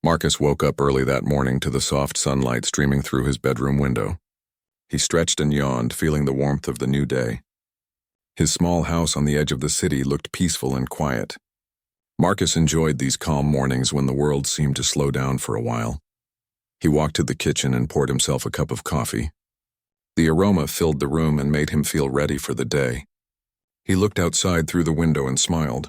Marcus woke up early that morning to the soft sunlight streaming through his bedroom window. He stretched and yawned, feeling the warmth of the new day. His small house on the edge of the city looked peaceful and quiet. Marcus enjoyed these calm mornings when the world seemed to slow down for a while. He walked to the kitchen and poured himself a cup of coffee. The aroma filled the room and made him feel ready for the day. He looked outside through the window and smiled.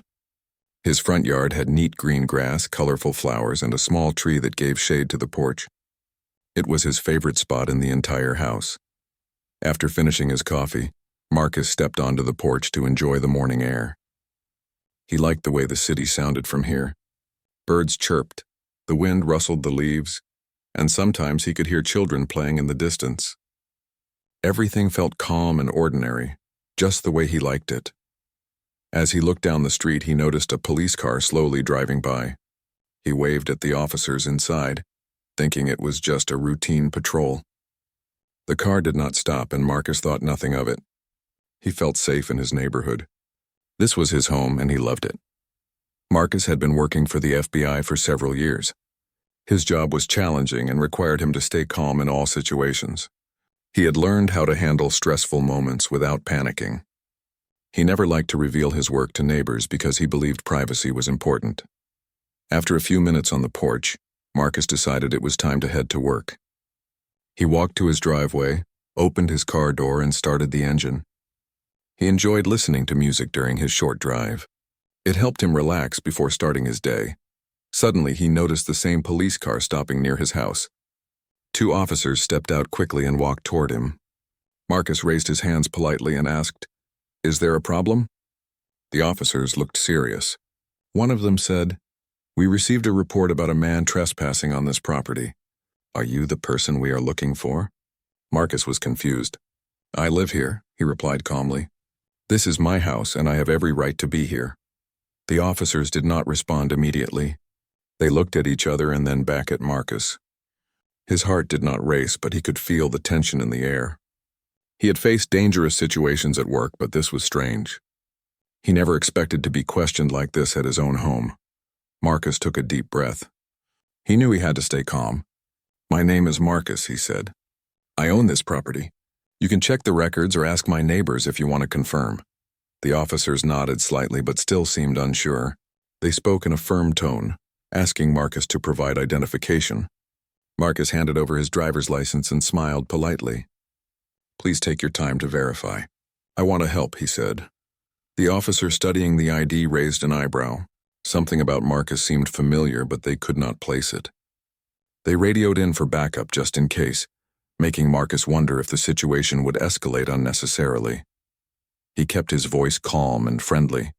His front yard had neat green grass, colorful flowers, and a small tree that gave shade to the porch. It was his favorite spot in the entire house. After finishing his coffee, Marcus stepped onto the porch to enjoy the morning air. He liked the way the city sounded from here. Birds chirped, the wind rustled the leaves, and sometimes he could hear children playing in the distance. Everything felt calm and ordinary, just the way he liked it. As he looked down the street, he noticed a police car slowly driving by. He waved at the officers inside, thinking it was just a routine patrol. The car did not stop, and Marcus thought nothing of it. He felt safe in his neighborhood. This was his home, and he loved it. Marcus had been working for the FBI for several years. His job was challenging and required him to stay calm in all situations. He had learned how to handle stressful moments without panicking. He never liked to reveal his work to neighbors because he believed privacy was important. After a few minutes on the porch, Marcus decided it was time to head to work. He walked to his driveway, opened his car door, and started the engine. He enjoyed listening to music during his short drive. It helped him relax before starting his day. Suddenly, he noticed the same police car stopping near his house. Two officers stepped out quickly and walked toward him. Marcus raised his hands politely and asked, "Is there a problem?" The officers looked serious. One of them said, "We received a report about a man trespassing on this property. Are you the person we are looking for?" Marcus was confused. "I live here," he replied calmly. "This is my house, and I have every right to be here." The officers did not respond immediately. They looked at each other and then back at Marcus. His heart did not race, but he could feel the tension in the air. He had faced dangerous situations at work, but this was strange. He never expected to be questioned like this at his own home. Marcus took a deep breath. He knew he had to stay calm. "My name is Marcus," he said. "I own this property. You can check the records or ask my neighbors if you want to confirm." The officers nodded slightly but still seemed unsure. They spoke in a firm tone, asking Marcus to provide identification. Marcus handed over his driver's license and smiled politely. "Please take your time to verify. I want to help," he said. The officer studying the ID raised an eyebrow. Something about Marcus seemed familiar, but they could not place it. They radioed in for backup just in case, making Marcus wonder if the situation would escalate unnecessarily. He kept his voice calm and friendly.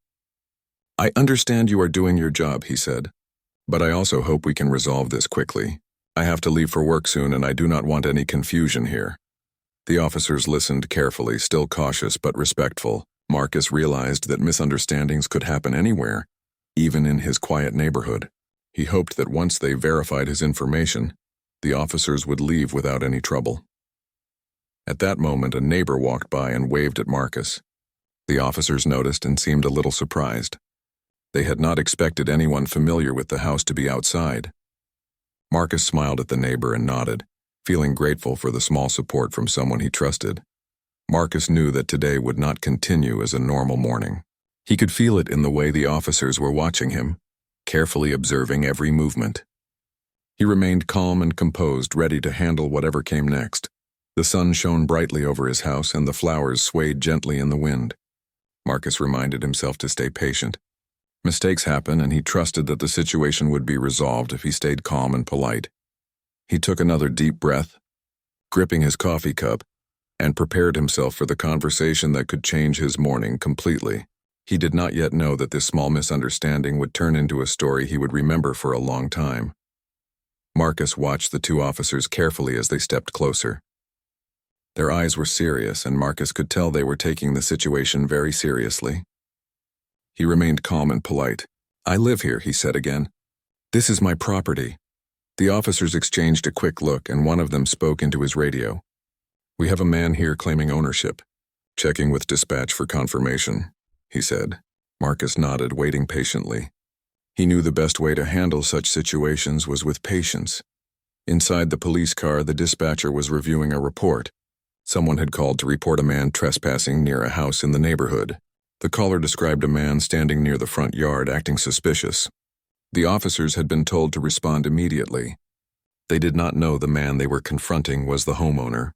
"I understand you are doing your job," he said, "but I also hope we can resolve this quickly. I have to leave for work soon, and I do not want any confusion here." The officers listened carefully, still cautious but respectful. Marcus realized that misunderstandings could happen anywhere, even in his quiet neighborhood. He hoped that once they verified his information, the officers would leave without any trouble. At that moment, a neighbor walked by and waved at Marcus. The officers noticed and seemed a little surprised. They had not expected anyone familiar with the house to be outside. Marcus smiled at the neighbor and nodded, feeling grateful for the small support from someone he trusted. Marcus knew that today would not continue as a normal morning. He could feel it in the way the officers were watching him, carefully observing every movement. He remained calm and composed, ready to handle whatever came next. The sun shone brightly over his house, and the flowers swayed gently in the wind. Marcus reminded himself to stay patient. Mistakes happen, and he trusted that the situation would be resolved if he stayed calm and polite. He took another deep breath, gripping his coffee cup, and prepared himself for the conversation that could change his morning completely. He did not yet know that this small misunderstanding would turn into a story he would remember for a long time. Marcus watched the two officers carefully as they stepped closer. Their eyes were serious, and Marcus could tell they were taking the situation very seriously. He remained calm and polite. "I live here," he said again. "This is my property." The officers exchanged a quick look, and one of them spoke into his radio. "We have a man here claiming ownership. Checking with dispatch for confirmation," he said. Marcus nodded, waiting patiently. He knew the best way to handle such situations was with patience. Inside the police car, the dispatcher was reviewing a report. Someone had called to report a man trespassing near a house in the neighborhood. The caller described a man standing near the front yard acting suspicious. The officers had been told to respond immediately. They did not know the man they were confronting was the homeowner.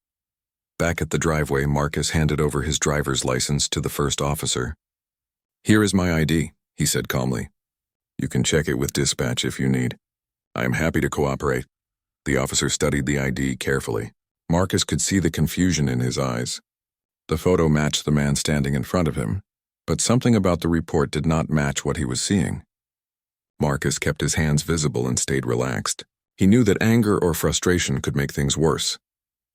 Back at the driveway, Marcus handed over his driver's license to the first officer. "Here is my ID," he said calmly. "You can check it with dispatch if you need. I am happy to cooperate." The officer studied the ID carefully. Marcus could see the confusion in his eyes. The photo matched the man standing in front of him, but something about the report did not match what he was seeing. Marcus kept his hands visible and stayed relaxed. He knew that anger or frustration could make things worse.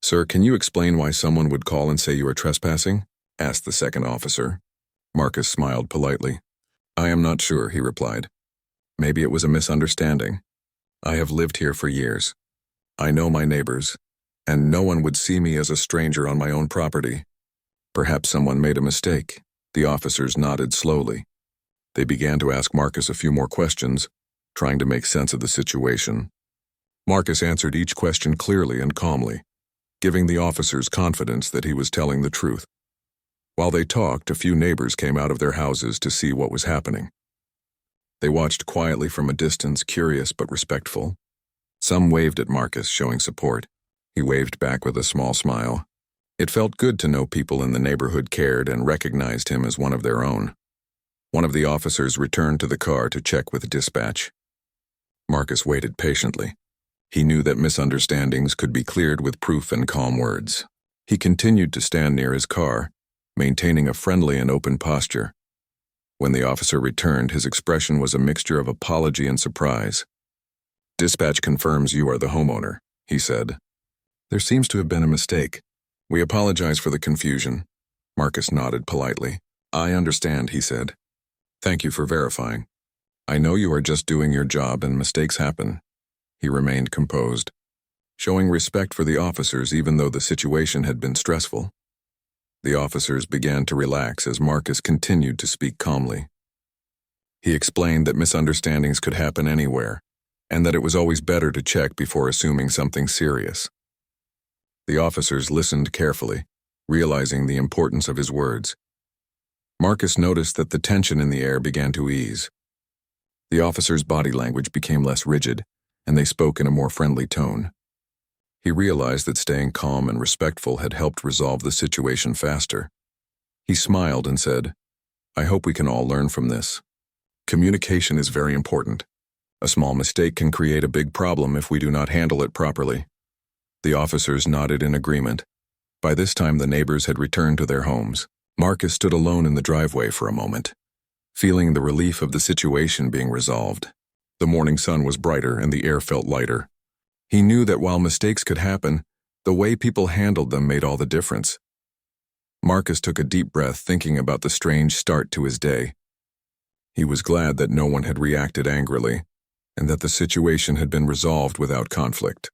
"Sir, can you explain why someone would call and say you are trespassing?" asked the second officer. Marcus smiled politely. "I am not sure," he replied. "Maybe it was a misunderstanding. I have lived here for years. I know my neighbors, and no one would see me as a stranger on my own property. Perhaps someone made a mistake." The officers nodded slowly. They began to ask Marcus a few more questions, trying to make sense of the situation. Marcus answered each question clearly and calmly, giving the officers confidence that he was telling the truth. While they talked, a few neighbors came out of their houses to see what was happening. They watched quietly from a distance, curious but respectful. Some waved at Marcus, showing support. He waved back with a small smile. It felt good to know people in the neighborhood cared and recognized him as one of their own. One of the officers returned to the car to check with dispatch. Marcus waited patiently. He knew that misunderstandings could be cleared with proof and calm words. He continued to stand near his car, maintaining a friendly and open posture. When the officer returned, his expression was a mixture of apology and surprise. "Dispatch confirms you are the homeowner," he said. "There seems to have been a mistake. We apologize for the confusion." Marcus nodded politely. "I understand," he said. "Thank you for verifying. I know you are just doing your job and mistakes happen." He remained composed, showing respect for the officers even though the situation had been stressful. The officers began to relax as Marcus continued to speak calmly. He explained that misunderstandings could happen anywhere, and that it was always better to check before assuming something serious. The officers listened carefully, realizing the importance of his words. Marcus noticed that the tension in the air began to ease. The officers' body language became less rigid, and they spoke in a more friendly tone. He realized that staying calm and respectful had helped resolve the situation faster. He smiled and said, "I hope we can all learn from this. Communication is very important. A small mistake can create a big problem if we do not handle it properly." The officers nodded in agreement. By this time, the neighbors had returned to their homes. Marcus stood alone in the driveway for a moment, feeling the relief of the situation being resolved. The morning sun was brighter and the air felt lighter. He knew that while mistakes could happen, the way people handled them made all the difference. Marcus took a deep breath, thinking about the strange start to his day. He was glad that no one had reacted angrily, and that the situation had been resolved without conflict.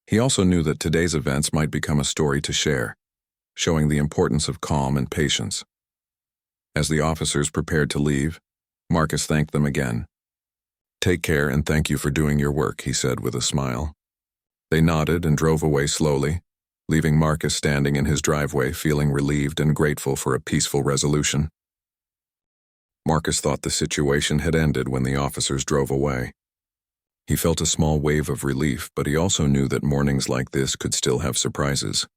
He also knew that today's events might become a story to share, showing the importance of calm and patience. As the officers prepared to leave, Marcus thanked them again. "Take care and thank you for doing your work," he said with a smile. They nodded and drove away slowly, leaving Marcus standing in his driveway feeling relieved and grateful for a peaceful resolution. Marcus thought the situation had ended when the officers drove away. He felt a small wave of relief, but he also knew that mornings like this could still have surprises.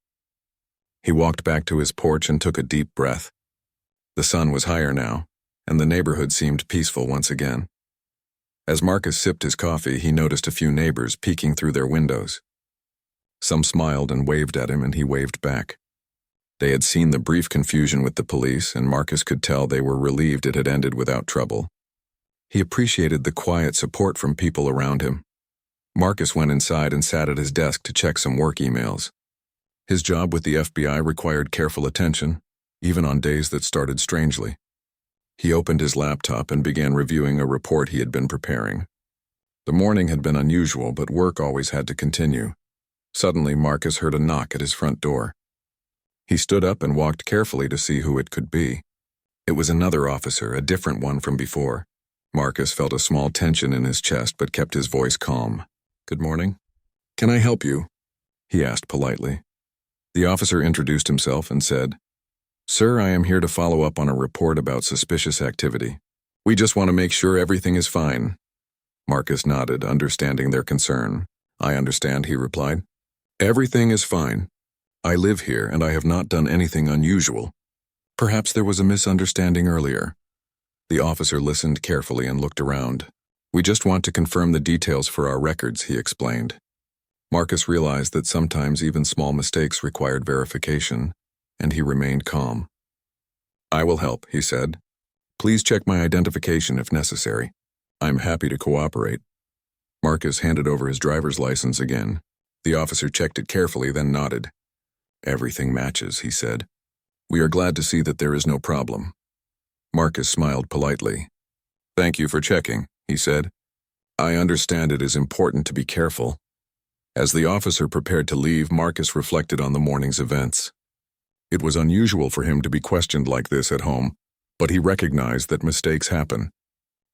He walked back to his porch and took a deep breath. The sun was higher now, and the neighborhood seemed peaceful once again. As Marcus sipped his coffee, he noticed a few neighbors peeking through their windows. Some smiled and waved at him, and he waved back. They had seen the brief confusion with the police, and Marcus could tell they were relieved it had ended without trouble. He appreciated the quiet support from people around him. Marcus went inside and sat at his desk to check some work emails. His job with the FBI required careful attention, even on days that started strangely. He opened his laptop and began reviewing a report he had been preparing. The morning had been unusual, but work always had to continue. Suddenly, Marcus heard a knock at his front door. He stood up and walked carefully to see who it could be. It was another officer, a different one from before. Marcus felt a small tension in his chest but kept his voice calm. "Good morning. Can I help you?" he asked politely. The officer introduced himself and said, "Sir, I am here to follow up on a report about suspicious activity. We just want to make sure everything is fine." Marcus nodded, understanding their concern. "I understand," he replied. "Everything is fine. I live here and I have not done anything unusual. Perhaps there was a misunderstanding earlier." The officer listened carefully and looked around. "We just want to confirm the details for our records," he explained. Marcus realized that sometimes even small mistakes required verification, and he remained calm. "I will help," he said. "Please check my identification if necessary. I'm happy to cooperate." Marcus handed over his driver's license again. The officer checked it carefully, then nodded. "Everything matches," he said. "We are glad to see that there is no problem." Marcus smiled politely. "Thank you for checking," he said. "I understand it is important to be careful." As the officer prepared to leave, Marcus reflected on the morning's events. It was unusual for him to be questioned like this at home, but he recognized that mistakes happen.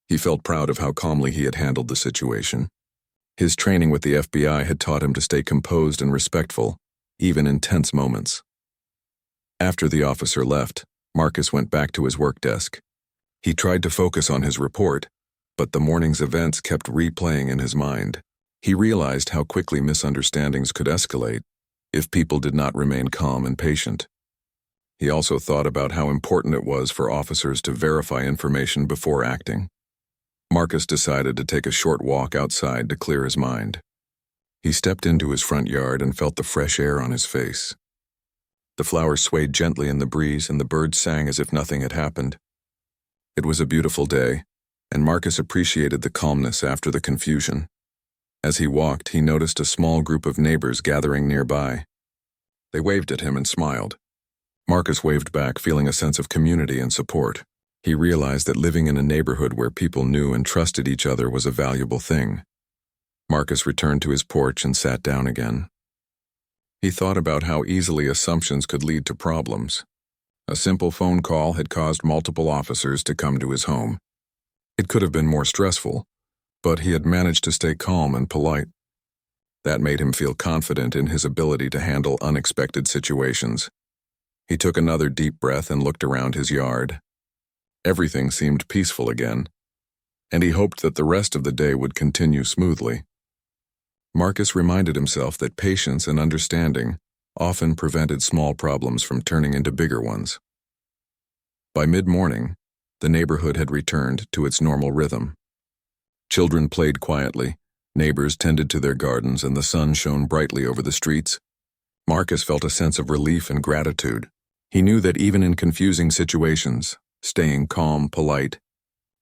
He felt proud of how calmly he had handled the situation. His training with the FBI had taught him to stay composed and respectful, even in tense moments. After the officer left, Marcus went back to his work desk. He tried to focus on his report, but the morning's events kept replaying in his mind. He realized how quickly misunderstandings could escalate if people did not remain calm and patient. He also thought about how important it was for officers to verify information before acting. Marcus decided to take a short walk outside to clear his mind. He stepped into his front yard and felt the fresh air on his face. The flowers swayed gently in the breeze and the birds sang as if nothing had happened. It was a beautiful day, and Marcus appreciated the calmness after the confusion. As he walked, he noticed a small group of neighbors gathering nearby. They waved at him and smiled. Marcus waved back, feeling a sense of community and support. He realized that living in a neighborhood where people knew and trusted each other was a valuable thing. Marcus returned to his porch and sat down again. He thought about how easily assumptions could lead to problems. A simple phone call had caused multiple officers to come to his home. It could have been more stressful, but he had managed to stay calm and polite. That made him feel confident in his ability to handle unexpected situations. He took another deep breath and looked around his yard. Everything seemed peaceful again, and he hoped that the rest of the day would continue smoothly. Marcus reminded himself that patience and understanding often prevented small problems from turning into bigger ones. By mid-morning, the neighborhood had returned to its normal rhythm. Children played quietly, neighbors tended to their gardens, and the sun shone brightly over the streets. Marcus felt a sense of relief and gratitude. He knew that even in confusing situations, staying calm, polite,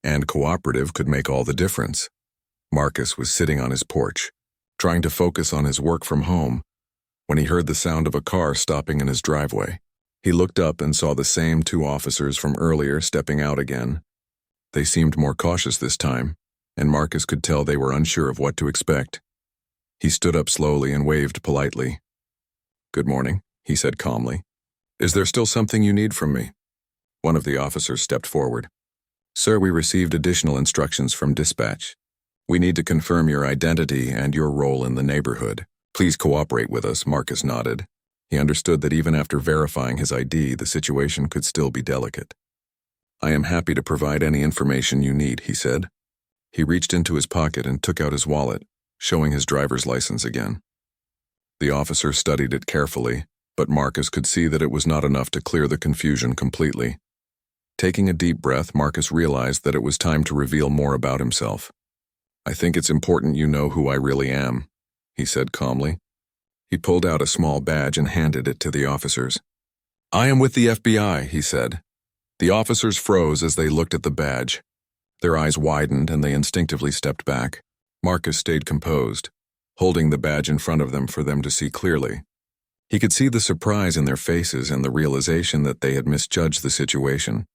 and cooperative could make all the difference. Marcus was sitting on his porch, trying to focus on his work from home, when he heard the sound of a car stopping in his driveway. He looked up and saw the same two officers from earlier stepping out again. They seemed more cautious this time, and Marcus could tell they were unsure of what to expect. He stood up slowly and waved politely. "Good morning," he said calmly. "Is there still something you need from me?" One of the officers stepped forward. "Sir, we received additional instructions from dispatch. We need to confirm your identity and your role in the neighborhood. Please cooperate with us," Marcus nodded. He understood that even after verifying his ID, the situation could still be delicate. "I am happy to provide any information you need," he said. He reached into his pocket and took out his wallet, showing his driver's license again. The officer studied it carefully, but Marcus could see that it was not enough to clear the confusion completely. Taking a deep breath, Marcus realized that it was time to reveal more about himself. "I think it's important you know who I really am," he said calmly. He pulled out a small badge and handed it to the officers. "I am with the FBI," he said. The officers froze as they looked at the badge. Their eyes widened and they instinctively stepped back. Marcus stayed composed, holding the badge in front of them for them to see clearly. He could see the surprise in their faces and the realization that they had misjudged the situation.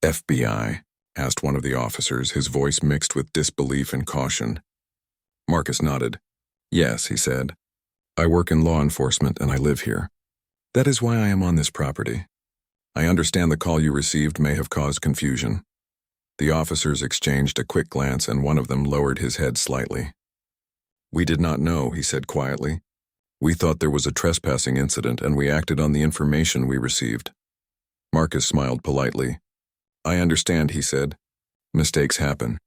"FBI?" asked one of the officers, his voice mixed with disbelief and caution. Marcus nodded. "Yes," he said. "I work in law enforcement and I live here. That is why I am on this property. I understand the call you received may have caused confusion. The officers exchanged a quick glance and one of them lowered his head slightly. "We did not know," he said quietly. "We thought there was a trespassing incident and we acted on the information we received." Marcus smiled politely. "I understand," he said. "Mistakes happen.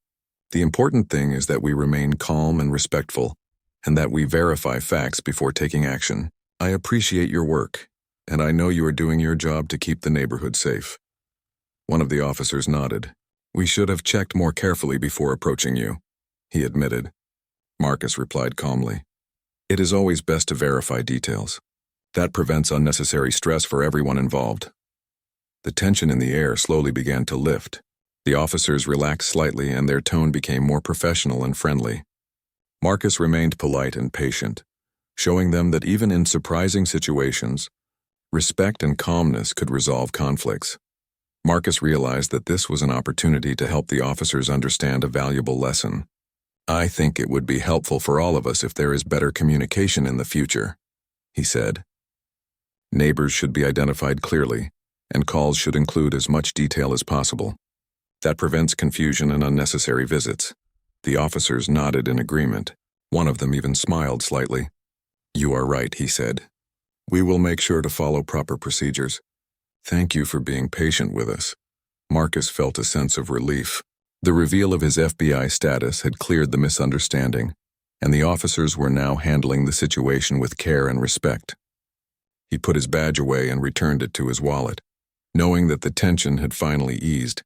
The important thing is that we remain calm and respectful, and that we verify facts before taking action. I appreciate your work, and I know you are doing your job to keep the neighborhood safe." One of the officers nodded. "We should have checked more carefully before approaching you," he admitted. Marcus replied calmly. "It is always best to verify details. That prevents unnecessary stress for everyone involved." The tension in the air slowly began to lift. The officers relaxed slightly and their tone became more professional and friendly. Marcus remained polite and patient, showing them that even in surprising situations, respect and calmness could resolve conflicts. Marcus realized that this was an opportunity to help the officers understand a valuable lesson. "I think it would be helpful for all of us if there is better communication in the future," he said. "Neighbors should be identified clearly, and calls should include as much detail as possible. That prevents confusion and unnecessary visits." The officers nodded in agreement. One of them even smiled slightly. "You are right," he said. "We will make sure to follow proper procedures. Thank you for being patient with us." Marcus felt a sense of relief. The reveal of his FBI status had cleared the misunderstanding, and the officers were now handling the situation with care and respect. He put his badge away and returned it to his wallet, knowing that the tension had finally eased.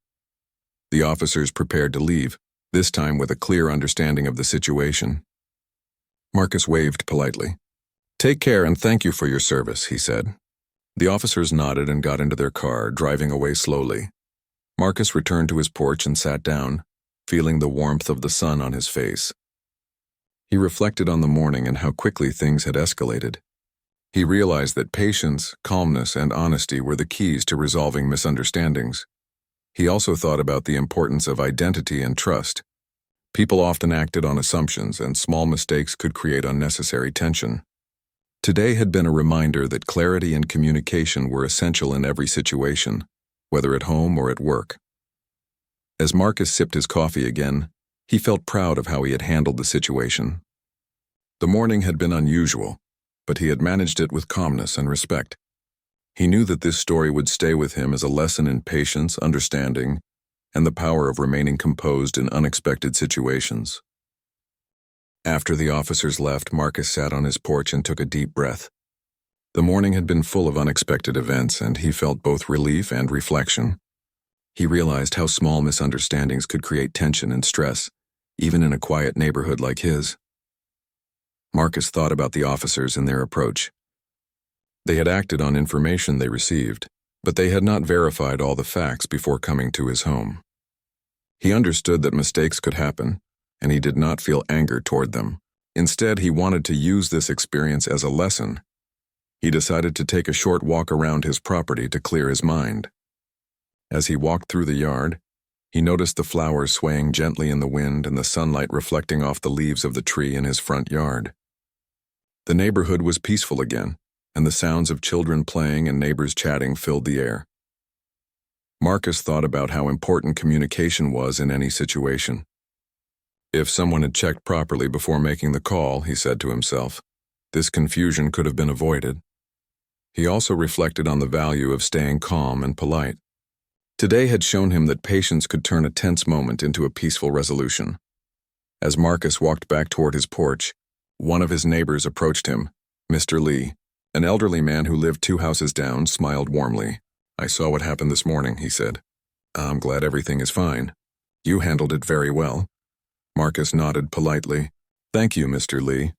The officers prepared to leave, this time with a clear understanding of the situation. Marcus waved politely. "Take care and thank you for your service," he said. The officers nodded and got into their car, driving away slowly. Marcus returned to his porch and sat down, feeling the warmth of the sun on his face. He reflected on the morning and how quickly things had escalated. He realized that patience, calmness, and honesty were the keys to resolving misunderstandings. He also thought about the importance of identity and trust. People often acted on assumptions, and small mistakes could create unnecessary tension. Today had been a reminder that clarity and communication were essential in every situation, whether at home or at work. As Marcus sipped his coffee again, he felt proud of how he had handled the situation. The morning had been unusual, but he had managed it with calmness and respect. He knew that this story would stay with him as a lesson in patience, understanding, and the power of remaining composed in unexpected situations. After the officers left, Marcus sat on his porch and took a deep breath. The morning had been full of unexpected events, and he felt both relief and reflection. He realized how small misunderstandings could create tension and stress, even in a quiet neighborhood like his. Marcus thought about the officers and their approach. They had acted on information they received, but they had not verified all the facts before coming to his home. He understood that mistakes could happen, and he did not feel anger toward them. Instead, he wanted to use this experience as a lesson. He decided to take a short walk around his property to clear his mind. As he walked through the yard, he noticed the flowers swaying gently in the wind and the sunlight reflecting off the leaves of the tree in his front yard. The neighborhood was peaceful again, and the sounds of children playing and neighbors chatting filled the air. Marcus thought about how important communication was in any situation. If someone had checked properly before making the call, he said to himself, this confusion could have been avoided. He also reflected on the value of staying calm and polite. Today had shown him that patience could turn a tense moment into a peaceful resolution. As Marcus walked back toward his porch, one of his neighbors approached him. Mr. Lee, an elderly man who lived 2 houses down, smiled warmly. "I saw what happened this morning," he said. "I'm glad everything is fine. You handled it very well." Marcus nodded politely. "Thank you, Mr. Lee.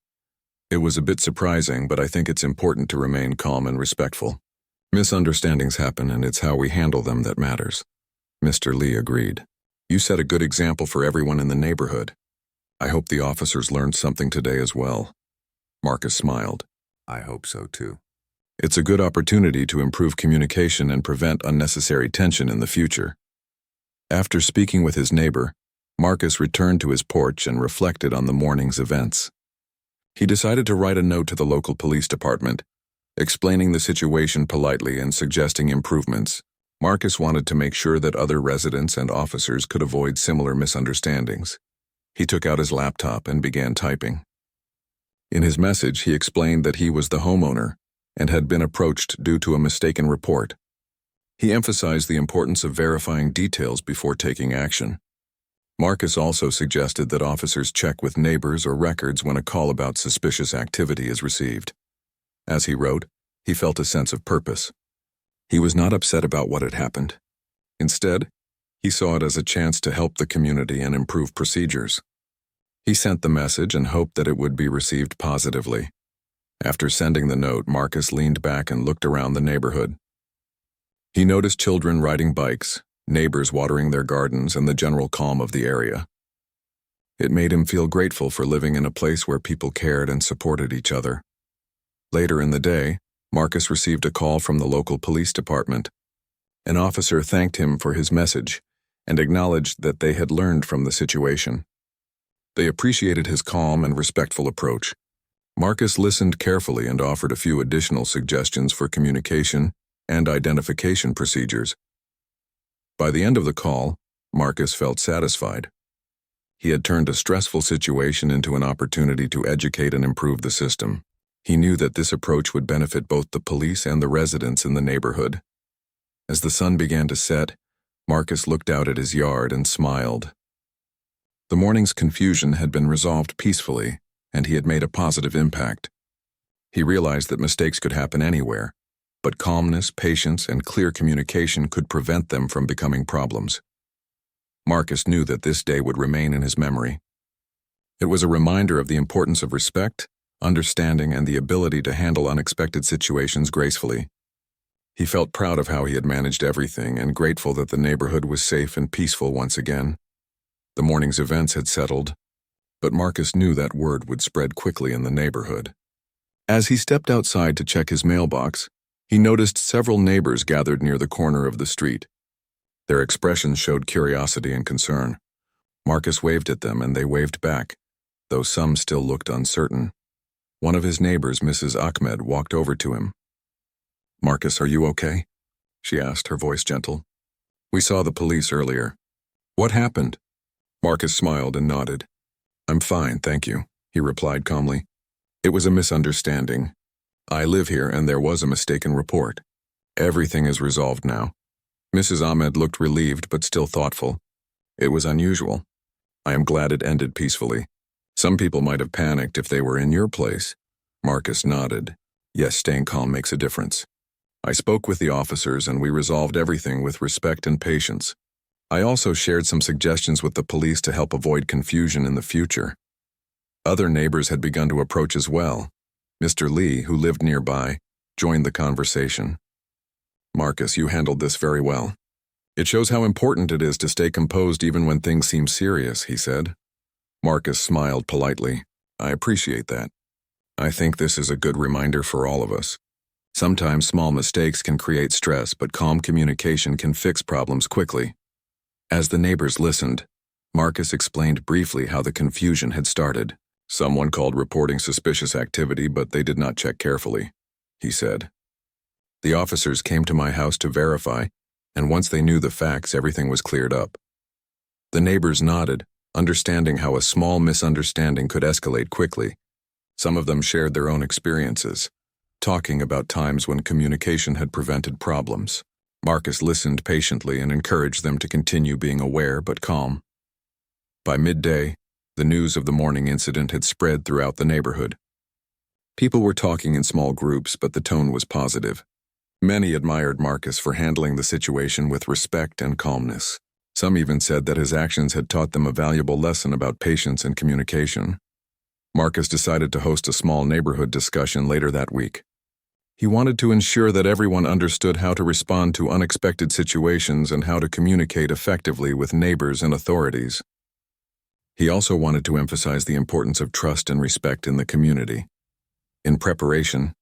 It was a bit surprising, but I think it's important to remain calm and respectful. Misunderstandings happen, and it's how we handle them that matters." Mr. Lee agreed. "You set a good example for everyone in the neighborhood. I hope the officers learned something today as well." Marcus smiled. "I hope so too. It's a good opportunity to improve communication and prevent unnecessary tension in the future." After speaking with his neighbor, Marcus returned to his porch and reflected on the morning's events. He decided to write a note to the local police department, explaining the situation politely and suggesting improvements. Marcus wanted to make sure that other residents and officers could avoid similar misunderstandings. He took out his laptop and began typing. In his message, he explained that he was the homeowner and had been approached due to a mistaken report. He emphasized the importance of verifying details before taking action. Marcus also suggested that officers check with neighbors or records when a call about suspicious activity is received. As he wrote, he felt a sense of purpose. He was not upset about what had happened. Instead, he saw it as a chance to help the community and improve procedures. He sent the message and hoped that it would be received positively. After sending the note, Marcus leaned back and looked around the neighborhood. He noticed children riding bikes, neighbors watering their gardens, and the general calm of the area. It made him feel grateful for living in a place where people cared and supported each other. Later in the day, Marcus received a call from the local police department. An officer thanked him for his message and acknowledged that they had learned from the situation. They appreciated his calm and respectful approach. Marcus listened carefully and offered a few additional suggestions for communication and identification procedures. By the end of the call, Marcus felt satisfied. He had turned a stressful situation into an opportunity to educate and improve the system. He knew that this approach would benefit both the police and the residents in the neighborhood. As the sun began to set, Marcus looked out at his yard and smiled. The morning's confusion had been resolved peacefully, and he had made a positive impact. He realized that mistakes could happen anywhere, but calmness, patience, and clear communication could prevent them from becoming problems. Marcus knew that this day would remain in his memory. It was a reminder of the importance of respect, understanding, and the ability to handle unexpected situations gracefully. He felt proud of how he had managed everything and grateful that the neighborhood was safe and peaceful once again. The morning's events had settled, but Marcus knew that word would spread quickly in the neighborhood. As he stepped outside to check his mailbox, he noticed several neighbors gathered near the corner of the street. Their expressions showed curiosity and concern. Marcus waved at them and they waved back, though some still looked uncertain. One of his neighbors, Mrs. Ahmed, walked over to him. "Marcus, are you okay?" she asked, her voice gentle. "We saw the police earlier. What happened?" Marcus smiled and nodded. "I'm fine, thank you," he replied calmly. "It was a misunderstanding. I live here and there was a mistaken report. Everything is resolved now." Mrs. Ahmed looked relieved but still thoughtful. "It was unusual. I am glad it ended peacefully. Some people might have panicked if they were in your place." Marcus nodded. "Yes, staying calm makes a difference. I spoke with the officers and we resolved everything with respect and patience. I also shared some suggestions with the police to help avoid confusion in the future." Other neighbors had begun to approach as well. Mr. Lee, who lived nearby, joined the conversation. "Marcus, you handled this very well. It shows how important it is to stay composed even when things seem serious," he said. Marcus smiled politely. "I appreciate that. I think this is a good reminder for all of us. Sometimes small mistakes can create stress, but calm communication can fix problems quickly." As the neighbors listened, Marcus explained briefly how the confusion had started. "Someone called reporting suspicious activity, but they did not check carefully," he said. "The officers came to my house to verify, and once they knew the facts, everything was cleared up." The neighbors nodded, understanding how a small misunderstanding could escalate quickly. Some of them shared their own experiences, talking about times when communication had prevented problems. Marcus listened patiently and encouraged them to continue being aware but calm. By midday, the news of the morning incident had spread throughout the neighborhood. People were talking in small groups, but the tone was positive. Many admired Marcus for handling the situation with respect and calmness. Some even said that his actions had taught them a valuable lesson about patience and communication. Marcus decided to host a small neighborhood discussion later that week. He wanted to ensure that everyone understood how to respond to unexpected situations and how to communicate effectively with neighbors and authorities. He also wanted to emphasize the importance of trust and respect in the community. In preparation,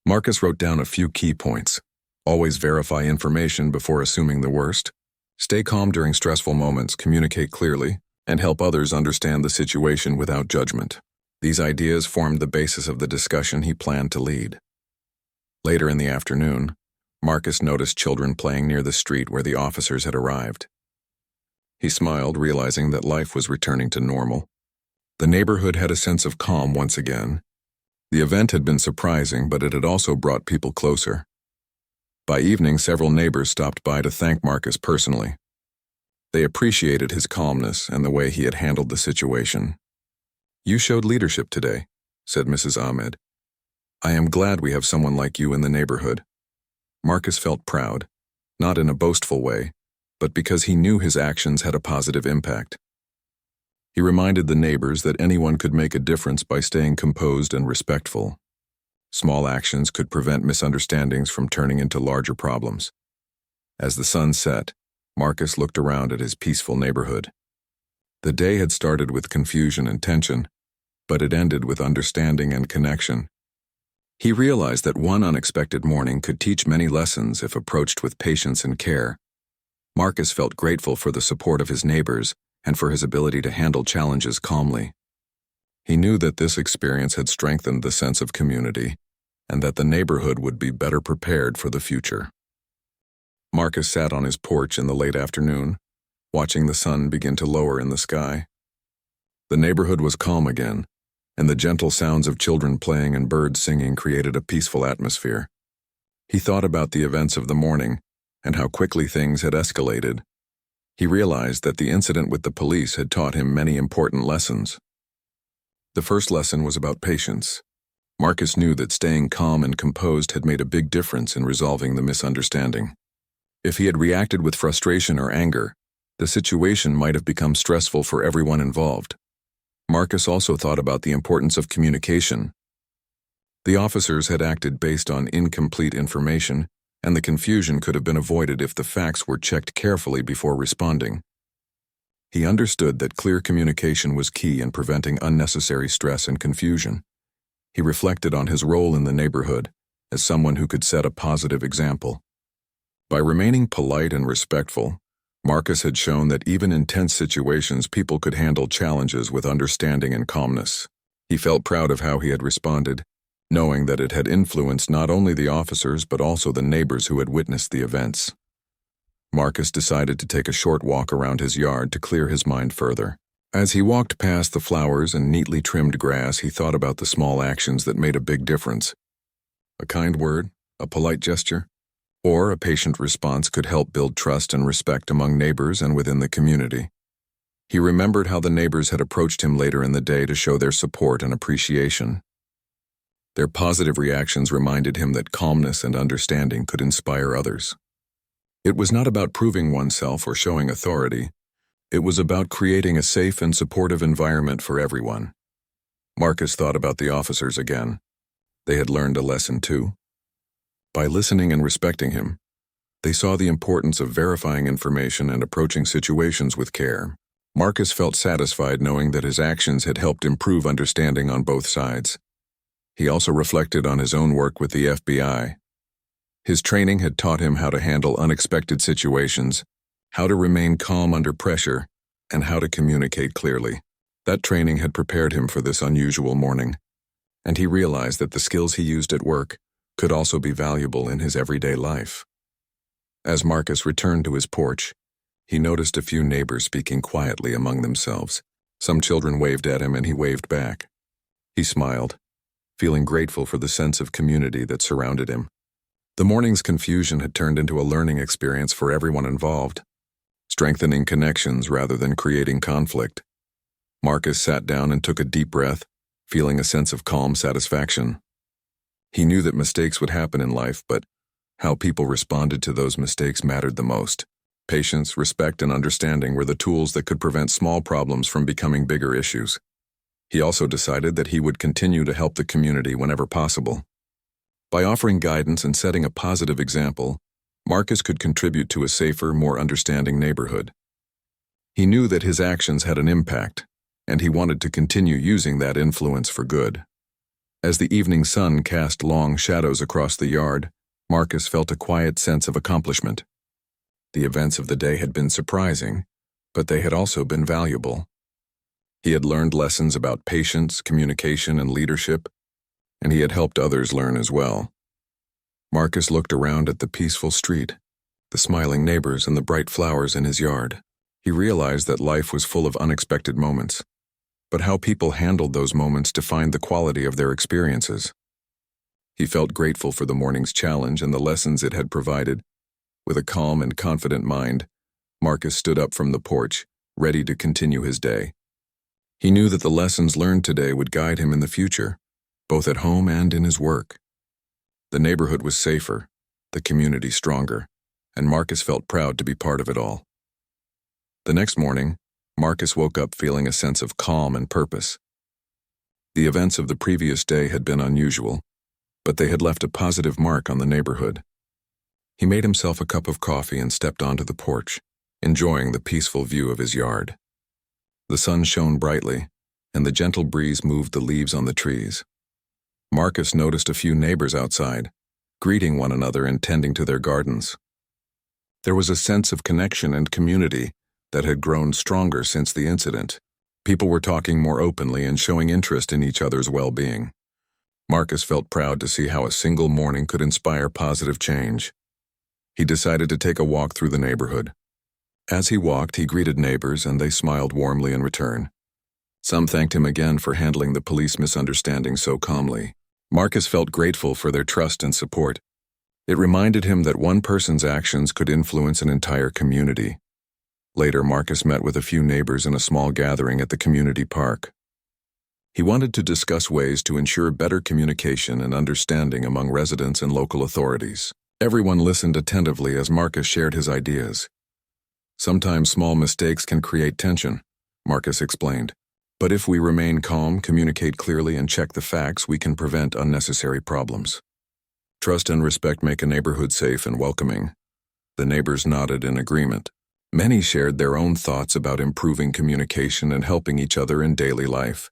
Marcus wrote down a few key points. Always verify information before assuming the worst. Stay calm during stressful moments, communicate clearly, and help others understand the situation without judgment. These ideas formed the basis of the discussion he planned to lead. Later in the afternoon, Marcus noticed children playing near the street where the officers had arrived. He smiled, realizing that life was returning to normal. The neighborhood had a sense of calm once again. The event had been surprising, but it had also brought people closer. By evening, several neighbors stopped by to thank Marcus personally. They appreciated his calmness and the way he had handled the situation. "You showed leadership today," said Mrs. Ahmed. "I am glad we have someone like you in the neighborhood." Marcus felt proud, not in a boastful way, but because he knew his actions had a positive impact. He reminded the neighbors that anyone could make a difference by staying composed and respectful. Small actions could prevent misunderstandings from turning into larger problems. As the sun set, Marcus looked around at his peaceful neighborhood. The day had started with confusion and tension, but it ended with understanding and connection. He realized that one unexpected morning could teach many lessons if approached with patience and care. Marcus felt grateful for the support of his neighbors and for his ability to handle challenges calmly. He knew that this experience had strengthened the sense of community and that the neighborhood would be better prepared for the future. Marcus sat on his porch in the late afternoon, watching the sun begin to lower in the sky. The neighborhood was calm again, and the gentle sounds of children playing and birds singing created a peaceful atmosphere. He thought about the events of the morning and how quickly things had escalated. He realized that the incident with the police had taught him many important lessons. The first lesson was about patience. Marcus knew that staying calm and composed had made a big difference in resolving the misunderstanding. If he had reacted with frustration or anger, the situation might have become stressful for everyone involved. Marcus also thought about the importance of communication. The officers had acted based on incomplete information, and the confusion could have been avoided if the facts were checked carefully before responding. He understood that clear communication was key in preventing unnecessary stress and confusion. He reflected on his role in the neighborhood as someone who could set a positive example. By remaining polite and respectful, Marcus had shown that even in tense situations people could handle challenges with understanding and calmness. He felt proud of how he had responded, knowing that it had influenced not only the officers but also the neighbors who had witnessed the events. Marcus decided to take a short walk around his yard to clear his mind further. As he walked past the flowers and neatly trimmed grass, he thought about the small actions that made a big difference. A kind word, a polite gesture, or a patient response could help build trust and respect among neighbors and within the community. He remembered how the neighbors had approached him later in the day to show their support and appreciation. Their positive reactions reminded him that calmness and understanding could inspire others. It was not about proving oneself or showing authority. It was about creating a safe and supportive environment for everyone. Marcus thought about the officers again. They had learned a lesson too. By listening and respecting him, they saw the importance of verifying information and approaching situations with care. Marcus felt satisfied knowing that his actions had helped improve understanding on both sides. He also reflected on his own work with the FBI. His training had taught him how to handle unexpected situations, how to remain calm under pressure, and how to communicate clearly. That training had prepared him for this unusual morning, and he realized that the skills he used at work could also be valuable in his everyday life. As Marcus returned to his porch, he noticed a few neighbors speaking quietly among themselves. Some children waved at him and he waved back. He smiled, feeling grateful for the sense of community that surrounded him. The morning's confusion had turned into a learning experience for everyone involved, strengthening connections rather than creating conflict. Marcus sat down and took a deep breath, feeling a sense of calm satisfaction. He knew that mistakes would happen in life, but how people responded to those mistakes mattered the most. Patience, respect, and understanding were the tools that could prevent small problems from becoming bigger issues. He also decided that he would continue to help the community whenever possible. By offering guidance and setting a positive example, Marcus could contribute to a safer, more understanding neighborhood. He knew that his actions had an impact, and he wanted to continue using that influence for good. As the evening sun cast long shadows across the yard, Marcus felt a quiet sense of accomplishment. The events of the day had been surprising, but they had also been valuable. He had learned lessons about patience, communication, and leadership, and he had helped others learn as well. Marcus looked around at the peaceful street, the smiling neighbors and the bright flowers in his yard. He realized that life was full of unexpected moments, but how people handled those moments defined the quality of their experiences. He felt grateful for the morning's challenge and the lessons it had provided. With a calm and confident mind, Marcus stood up from the porch, ready to continue his day. He knew that the lessons learned today would guide him in the future, both at home and in his work. The neighborhood was safer, the community stronger, and Marcus felt proud to be part of it all. The next morning, Marcus woke up feeling a sense of calm and purpose. The events of the previous day had been unusual, but they had left a positive mark on the neighborhood. He made himself a cup of coffee and stepped onto the porch, enjoying the peaceful view of his yard. The sun shone brightly, and the gentle breeze moved the leaves on the trees. Marcus noticed a few neighbors outside, greeting one another and tending to their gardens. There was a sense of connection and community that had grown stronger since the incident. People were talking more openly and showing interest in each other's well-being. Marcus felt proud to see how a single morning could inspire positive change. He decided to take a walk through the neighborhood. As he walked, he greeted neighbors and they smiled warmly in return. Some thanked him again for handling the police misunderstanding so calmly. Marcus felt grateful for their trust and support. It reminded him that one person's actions could influence an entire community. Later, Marcus met with a few neighbors in a small gathering at the community park. He wanted to discuss ways to ensure better communication and understanding among residents and local authorities. Everyone listened attentively as Marcus shared his ideas. Sometimes small mistakes can create tension, Marcus explained. But if we remain calm, communicate clearly, and check the facts, we can prevent unnecessary problems. Trust and respect make a neighborhood safe and welcoming. The neighbors nodded in agreement. Many shared their own thoughts about improving communication and helping each other in daily life.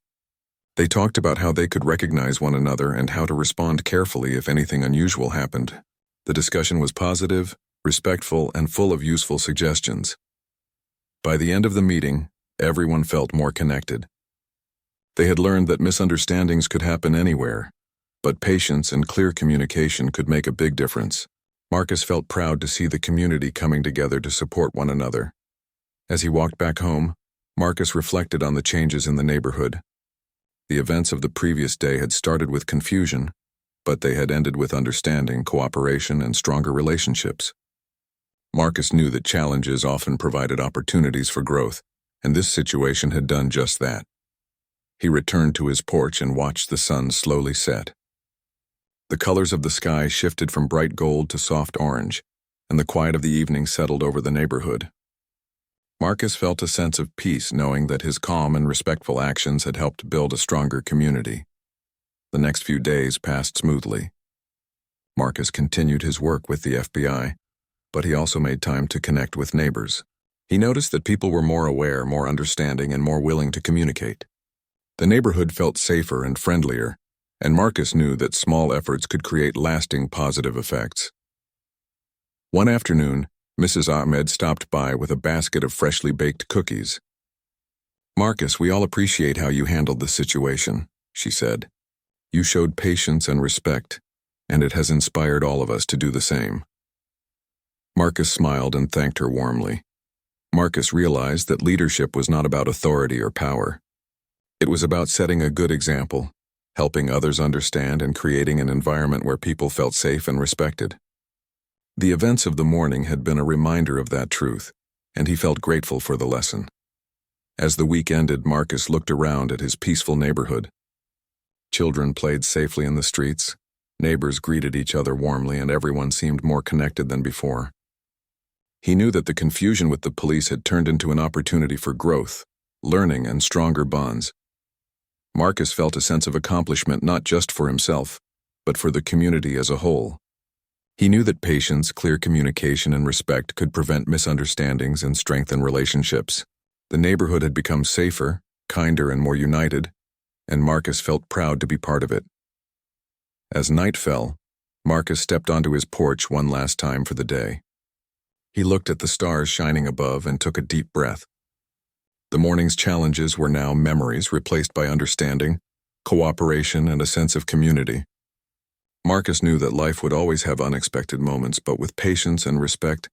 They talked about how they could recognize one another and how to respond carefully if anything unusual happened. The discussion was positive, respectful, and full of useful suggestions. By the end of the meeting, everyone felt more connected. They had learned that misunderstandings could happen anywhere, but patience and clear communication could make a big difference. Marcus felt proud to see the community coming together to support one another. As he walked back home, Marcus reflected on the changes in the neighborhood. The events of the previous day had started with confusion, but they had ended with understanding, cooperation, and stronger relationships. Marcus knew that challenges often provided opportunities for growth, and this situation had done just that. He returned to his porch and watched the sun slowly set. The colors of the sky shifted from bright gold to soft orange, and the quiet of the evening settled over the neighborhood. Marcus felt a sense of peace knowing that his calm and respectful actions had helped build a stronger community. The next few days passed smoothly. Marcus continued his work with the FBI, but he also made time to connect with neighbors. He noticed that people were more aware, more understanding, and more willing to communicate. The neighborhood felt safer and friendlier, and Marcus knew that small efforts could create lasting positive effects. One afternoon, Mrs. Ahmed stopped by with a basket of freshly baked cookies. "Marcus, we all appreciate how you handled the situation," she said. "You showed patience and respect, and it has inspired all of us to do the same." Marcus smiled and thanked her warmly. Marcus realized that leadership was not about authority or power. It was about setting a good example, helping others understand, and creating an environment where people felt safe and respected. The events of the morning had been a reminder of that truth, and he felt grateful for the lesson. As the week ended, Marcus looked around at his peaceful neighborhood. Children played safely in the streets, neighbors greeted each other warmly, and everyone seemed more connected than before. He knew that the confusion with the police had turned into an opportunity for growth, learning, and stronger bonds. Marcus felt a sense of accomplishment not just for himself, but for the community as a whole. He knew that patience, clear communication, and respect could prevent misunderstandings and strengthen relationships. The neighborhood had become safer, kinder, and more united, and Marcus felt proud to be part of it. As night fell, Marcus stepped onto his porch one last time for the day. He looked at the stars shining above and took a deep breath. The morning's challenges were now memories replaced by understanding, cooperation, and a sense of community. Marcus knew that life would always have unexpected moments, but with patience and respect,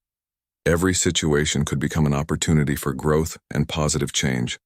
every situation could become an opportunity for growth and positive change.